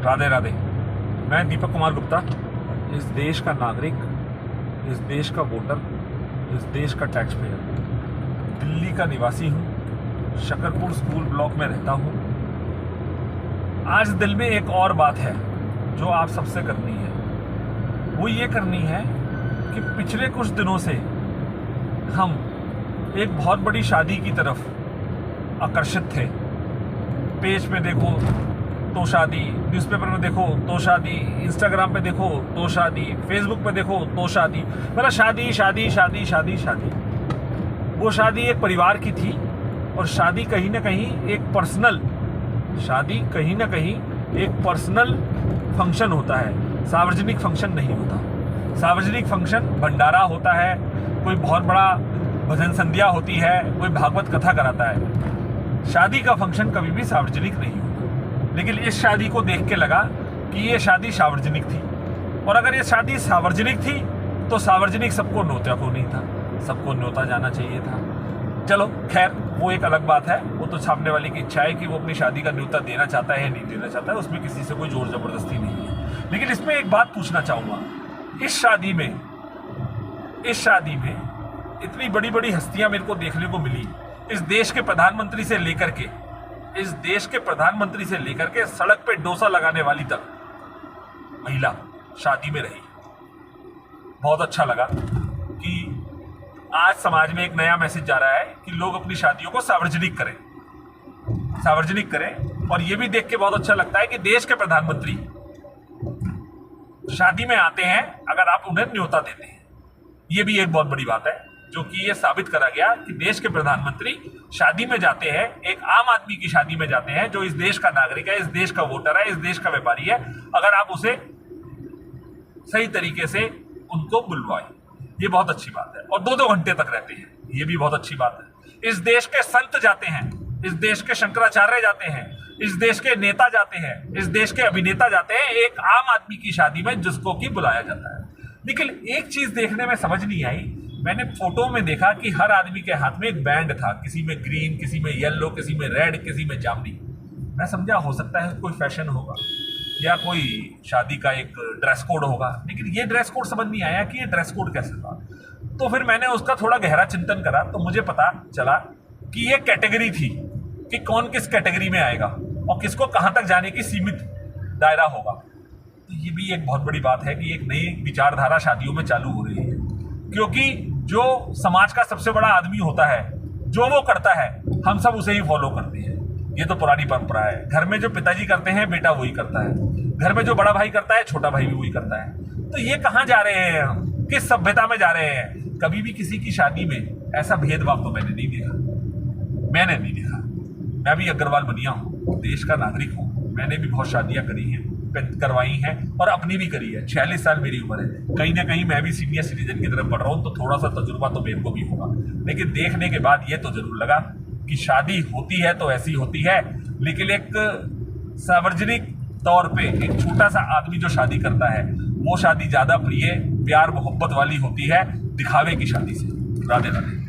राधे राधे। मैं दीपक कुमार गुप्ता, इस देश का नागरिक, इस देश का वोटर, इस देश का टैक्स पेयर, दिल्ली का निवासी हूँ, शकरपुर स्कूल ब्लॉक में रहता हूँ। आज दिल में एक और बात है जो आप सबसे करनी है। वो ये करनी है कि पिछले कुछ दिनों से हम एक बहुत बड़ी शादी की तरफ आकर्षित थे। पेज पे देखो तो शादी, न्यूज़पेपर में देखो तो शादी, इंस्टाग्राम पे देखो तो शादी, फेसबुक पे देखो तो शादी, मतलब शादी शादी शादी शादी शादी। वो शादी एक परिवार की थी और शादी कहीं ना कहीं एक पर्सनल फंक्शन होता है, सार्वजनिक फंक्शन नहीं होता। सार्वजनिक फंक्शन भंडारा होता है, कोई बहुत बड़ा भजन संध्या होती है, कोई भागवत कथा कराता है। शादी का फंक्शन कभी भी सार्वजनिक नहीं होता। लेकिन इस शादी को देख के लगा कि ये शादी सार्वजनिक थी, और अगर ये शादी सार्वजनिक थी तो सार्वजनिक सबको न्योता को नहीं था, सबको न्योता जाना चाहिए था। चलो खैर, वो एक अलग बात है, वो तो सामने वाले की इच्छा है कि वो अपनी शादी का न्योता देना चाहता है नहीं देना चाहता है, उसमें किसी से कोई जोर जबरदस्ती नहीं है। लेकिन इसमें एक बात पूछना चाहूँगा, इस शादी में इतनी बड़ी बड़ी हस्तियां मेरे को देखने को मिली। इस देश के प्रधानमंत्री से लेकर के सड़क पे डोसा लगाने वाली तक महिला शादी में रही। बहुत अच्छा लगा कि आज समाज में एक नया मैसेज जा रहा है कि लोग अपनी शादियों को सार्वजनिक करें। और ये भी देख के बहुत अच्छा लगता है कि देश के प्रधानमंत्री शादी में आते हैं अगर आप उन्हें न्योता देते हैं। ये भी एक बहुत बड़ी बात है, जो कि ये साबित करा गया कि देश के प्रधानमंत्री शादी में जाते हैं, एक आम आदमी की शादी में जाते हैं जो इस देश का नागरिक है, इस देश का वोटर है, इस देश का व्यापारी है। अगर आप उसे सही तरीके से उनको बुलवाएं, ये बहुत अच्छी बात है। और 2-2 घंटे तक रहते हैं, ये भी बहुत अच्छी बात है। इस देश के संत जाते हैं, इस देश के शंकराचार्य जाते हैं, इस देश के नेता जाते हैं, इस देश के अभिनेता जाते हैं एक आम आदमी की शादी में जिसको कि बुलाया जाता है। लेकिन एक चीज देखने में समझ नहीं आई, मैंने फोटो में देखा कि हर आदमी के हाथ में एक बैंड था, किसी में ग्रीन, किसी में येलो, किसी में रेड, किसी में जामुनी। मैं समझा हो सकता है कोई फैशन होगा या कोई शादी का एक ड्रेस कोड होगा, लेकिन ये ड्रेस कोड समझ नहीं आया कि ये ड्रेस कोड कैसे था। तो फिर मैंने उसका थोड़ा गहरा चिंतन करा तो मुझे पता चला कि ये कैटेगरी थी कि कौन किस कैटेगरी में आएगा और किसको कहाँ तक जाने की सीमित दायरा होगा। तो ये भी एक बहुत बड़ी बात है कि एक नई विचारधारा शादियों में चालू हो रही है, क्योंकि जो समाज का सबसे बड़ा आदमी होता है, जो वो करता है हम सब उसे ही फॉलो करते हैं। ये तो पुरानी परंपरा है। घर में जो पिताजी करते हैं बेटा वही करता है, घर में जो बड़ा भाई करता है छोटा भाई भी वही करता है। तो ये कहाँ जा रहे हैं हम, किस सभ्यता में जा रहे हैं? कभी भी किसी की शादी में ऐसा भेदभाव तो मैंने नहीं देखा। मैं भी अग्रवाल बनिया हूँ, देश का नागरिक हूँ। मैंने भी बहुत शादियां करवाई हैं और अपनी भी करी है। 46 साल मेरी उम्र है, कहीं ना कहीं मैं भी सीनियर सिटीजन की तरफ बढ़ रहा हूँ, तो थोड़ा सा तजुर्बा तो मेरे को भी होगा। लेकिन देखने के बाद ये तो जरूर लगा कि शादी होती है तो ऐसी होती है, लेकिन एक सार्वजनिक तौर पे एक छोटा सा आदमी जो शादी करता है वो शादी ज्यादा प्रिय, प्यार मोहब्बत वाली होती है दिखावे की शादी से। राधे राधे।